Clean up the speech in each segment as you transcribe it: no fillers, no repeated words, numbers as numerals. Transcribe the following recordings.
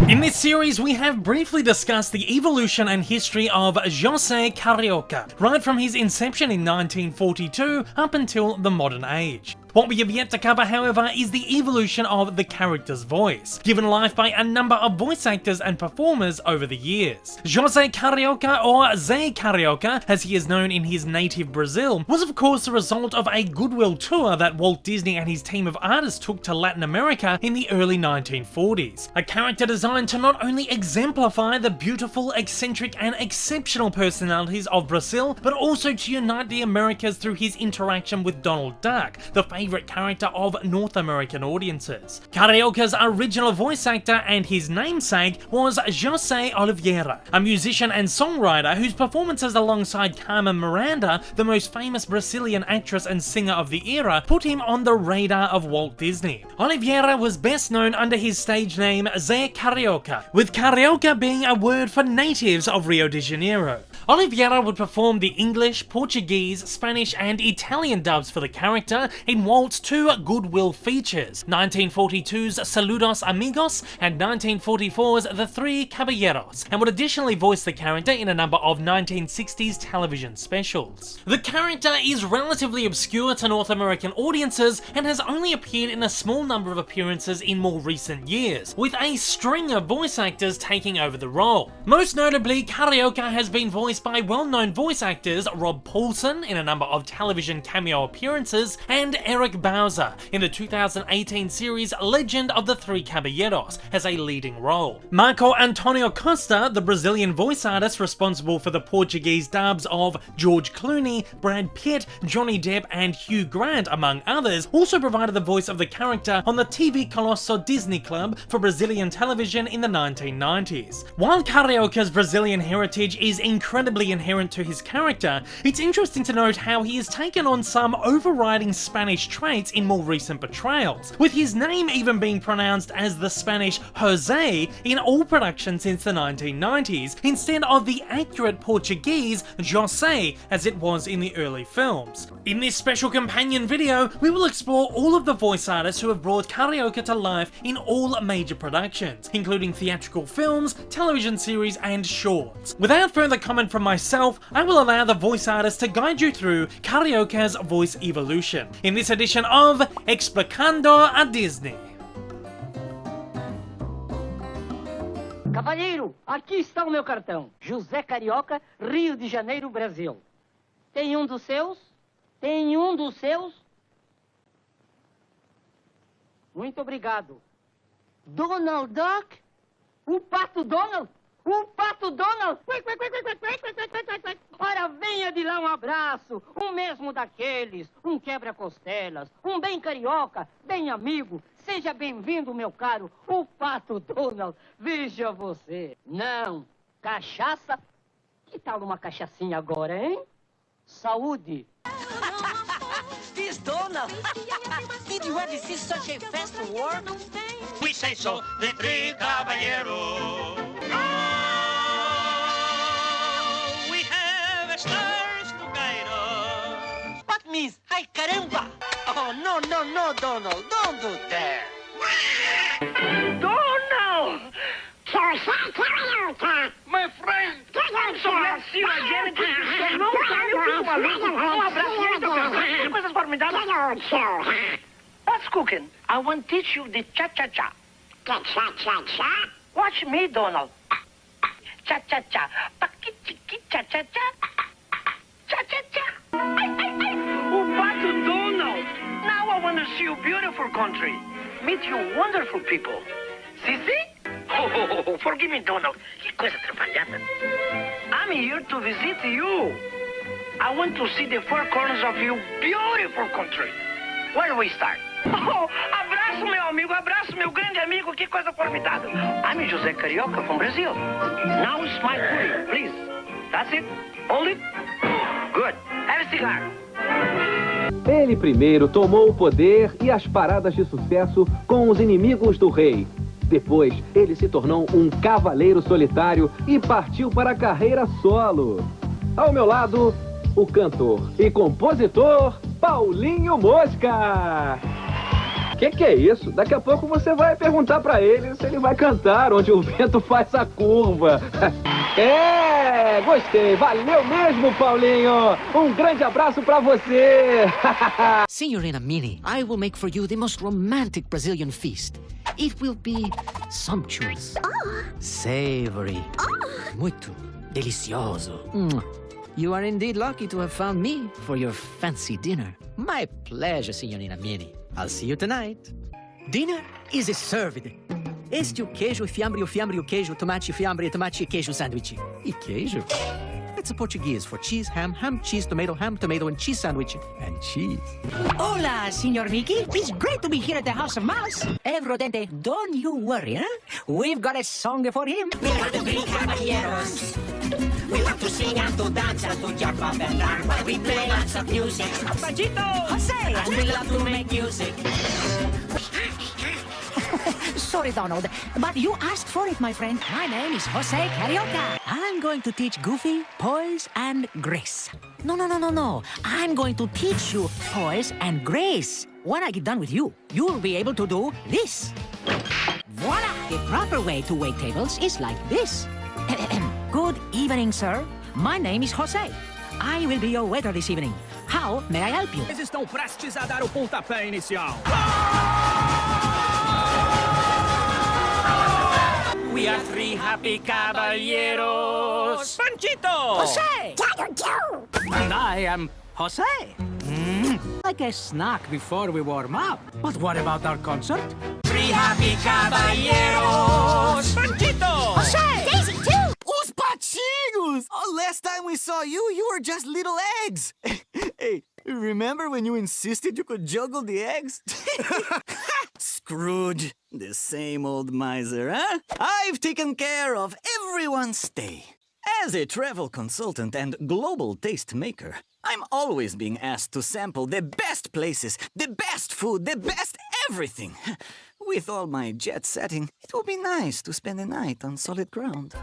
In this series, we have briefly discussed the evolution and history of José Carioca, right from his inception in 1942 up until the modern age. What we have yet to cover, however, is the evolution of the character's voice, given life by a number of voice actors and performers over the years. José Carioca, or Zé Carioca, as he is known in his native Brazil, was of course the result of a goodwill tour that Walt Disney and his team of artists took to Latin America in the early 1940s. A character designed to not only exemplify the beautiful, eccentric, and exceptional personalities of Brazil, but also to unite the Americas through his interaction with Donald Duck, the favorite character of North American audiences. Carioca's original voice actor and his namesake was José Oliveira, a musician and songwriter whose performances alongside Carmen Miranda, the most famous Brazilian actress and singer of the era, put him on the radar of Walt Disney. Oliveira was best known under his stage name Zé Carioca, with Carioca being a word for natives of Rio de Janeiro. Oliveira would perform the English, Portuguese, Spanish, and Italian dubs for the character in Walt's two goodwill features, 1942's Saludos Amigos and 1944's The Three Caballeros, and would additionally voice the character in a number of 1960s television specials. The character is relatively obscure to North American audiences and has only appeared in a small number of appearances in more recent years, with a string of voice actors taking over the role. Most notably, Carioca has been voiced by well-known voice actors Rob Paulsen in a number of television cameo appearances and Eric Bauza in the 2018 series Legend of the Three Caballeros as a leading role. Marco Antônio Costa, the Brazilian voice artist responsible for the Portuguese dubs of George Clooney, Brad Pitt, Johnny Depp, and Hugh Grant, among others, also provided the voice of the character on the TV Colosso Disney Club for Brazilian television in the 1990s. While Carioca's Brazilian heritage is incredibly inherent to his character, it's interesting to note how he has taken on some overriding Spanish traits in more recent portrayals, with his name even being pronounced as the Spanish José in all productions since the 1990s, instead of the accurate Portuguese José as it was in the early films. In this special companion video, we will explore all of the voice artists who have brought Carioca to life in all major productions, including theatrical films, television series, and shorts. Without further comment from myself, I will allow the voice artist to guide you through Carioca's voice evolution in this edition of Explicando a Disney. Cavalheiro, aqui está o meu cartão. José Carioca, Rio de Janeiro, Brasil. Tem um dos seus? Tem um dos seus? Muito obrigado. Donald Duck? O Pato Donald? O Pato Donald! Ora, venha de lá um abraço, um mesmo daqueles, um quebra-costelas, um bem carioca, bem amigo. Seja bem-vindo, meu caro, o Pato Donald. Veja você. Não, cachaça? Que tal uma cachaçinha agora, hein? Saúde! This Donald! Did you ever see such a fast war? We say so, the three caballeros. We have stars to guide us. What means, ay caramba? Oh, no, no, no, Donald, don't do that. Donald! José Carioca! My friend! I'm so glad to see you again. It's a long time you feel maluco. Um abraço muito grande. Que coisas formidáveis. What's cooking? I want to teach you the cha-cha-cha. The cha-cha-cha? Watch me, Donald. Cha-cha-cha. Paki-chiki, cha-cha-cha. Cha-cha-cha. Oh, Pato Donald. Now I want to see your beautiful country. Meet your wonderful people. See? Oh, forgive me, Donald. Que coisa atrapalhada. I'm here to visit you. I want to see the four corners of your beautiful country. Where do we start? Oh, abraço, meu amigo, abraço, meu grande amigo, que coisa formidável. I'm José Carioca from Brazil. Now smile fully, please. That's it. Hold it. Good. Have a cigar. Ele primeiro tomou o poder e as paradas de sucesso com os inimigos do rei. Depois, ele se tornou um cavaleiro solitário e partiu para a carreira solo. Ao meu lado, o cantor e compositor Paulinho Mosca. Que é isso? Daqui a pouco você vai perguntar pra ele se ele vai cantar onde o vento faz a curva. É, gostei. Valeu mesmo, Paulinho. Um grande abraço pra você. Signorina Minnie, I will make for you the most romantic Brazilian feast. It will be sumptuous, savory, muito delicioso. You are indeed lucky to have found me for your fancy dinner. My pleasure, Signorina Minnie. I'll see you tonight. Dinner is served. Este o queijo, o fiambre e o queijo, tomate e queijo sandwich. E queijo? That's a Portuguese for cheese, ham, cheese, tomato, and cheese sandwich. And cheese. Hola, Signor Mickey. It's great to be here at the House of Mouse. Rodente, don't you worry, huh? We've got a song for him. We are the three Caballeros. We love to sing and to dance and to jump up and down while we play lots of music. Panchito! Jose! And we love to make music. Sorry, Donald, but you asked for it, my friend. My name is José Carioca. I'm going to teach Goofy poise and grace. No. I'm going to teach you poise and grace. When I get done with you, you'll be able to do this. Voila! The proper way to wait tables is like this. Good evening, sir. My name is José. I will be your waiter this evening. How may I help you? Eles estão prestes a dar o pontapé inicial. We are three happy caballeros. Panchito! José! And I am Jose. Like a snack before we warm up. But what about our concert? Three happy caballeros. Panchito! José! Daisy, too! Os patinhos! Oh, last time we saw you, you were just little eggs. Hey, remember when you insisted you could juggle the eggs? Scrooge, the same old miser, huh? I've taken care of everyone's stay. As a travel consultant and global taste maker, I'm always being asked to sample the best places, the best food, the best everything. With all my jet setting, it will be nice to spend a night on solid ground.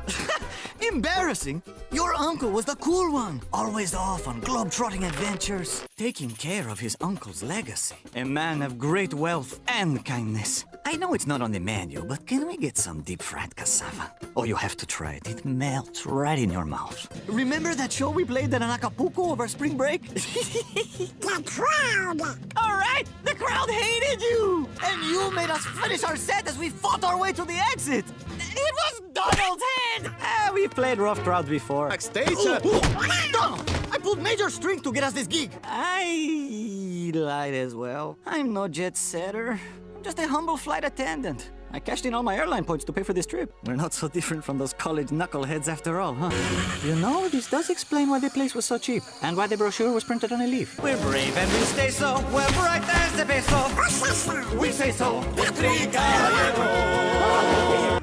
Embarrassing! Your uncle was the cool one, always off on globe-trotting adventures, taking care of his uncle's legacy. A man of great wealth and kindness. I know it's not on the menu, but can we get some deep-fried cassava? Oh, you have to try it. It melts right in your mouth. Remember that show we played at Acapulco over spring break? The crowd! All right, the crowd hated you! And you made us finish our set as we fought our way to the exit! It was Donald's head! We played rough crowd before. Backstage? Donald! I pulled major strings to get us this gig! I lied as well. I'm no jet setter. I'm just a humble flight attendant. I cashed in all my airline points to pay for this trip. We're not so different from those college knuckleheads after all, huh? You know, this does explain why the place was so cheap, and why the brochure was printed on a leaf. We're brave and we stay so, we're bright as the peso. We say so, the three caballeros.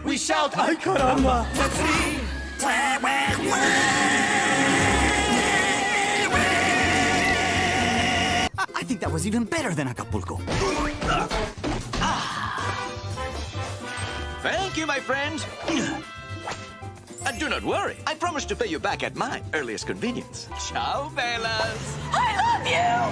We shout, ay caramba, the three. I think that was even better than Acapulco. Thank you, my friend. And do not worry, I promise to pay you back at my earliest convenience. Ciao, fellas. I love you!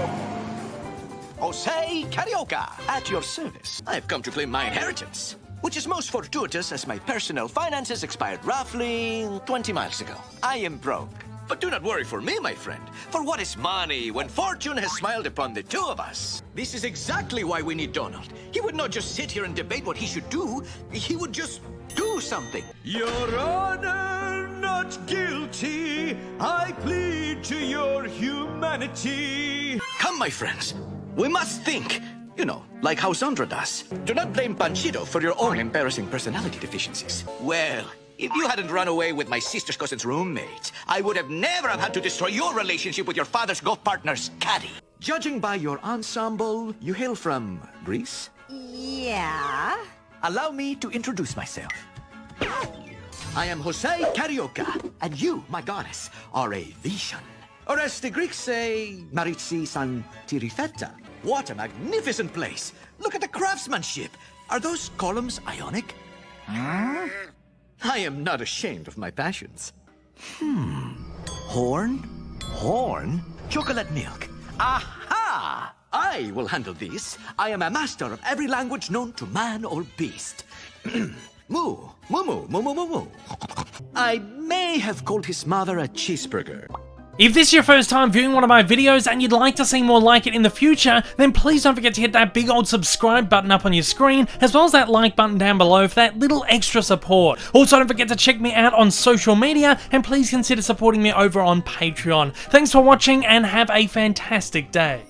José Carioca, at your service. I've come to claim my inheritance, which is most fortuitous as my personal finances expired roughly 20 miles ago. I am broke. But do not worry for me, my friend. For what is money when fortune has smiled upon the two of us? This is exactly why we need Donald. He would not just sit here and debate what he should do. He would just do something. Your Honor, not guilty. I plead to your humanity. Come, my friends. We must think. You know, like how Sandra does. Do not blame Panchito for your own embarrassing personality deficiencies. Well, if you hadn't run away with my sister's cousin's roommate, I would have never have had to destroy your relationship with your father's golf partner's caddy. Judging by your ensemble, you hail from Greece? Yeah? Allow me to introduce myself. I am José Carioca, and you, my goddess, are a vision. Or as the Greeks say, Maritsi Santirifeta. What a magnificent place! Look at the craftsmanship! Are those columns ionic? I am not ashamed of my passions. Horn? Horn? Chocolate milk. Aha! I I will handle this. I am a master of every language known to man or beast. Moo, moo, moo, moo, moo, moo, moo. I may have called his mother a cheeseburger. If this is your first time viewing one of my videos and you'd like to see more like it in the future, then please don't forget to hit that big old subscribe button up on your screen, as well as that like button down below for that little extra support. Also, don't forget to check me out on social media, and please consider supporting me over on Patreon. Thanks for watching, and have a fantastic day.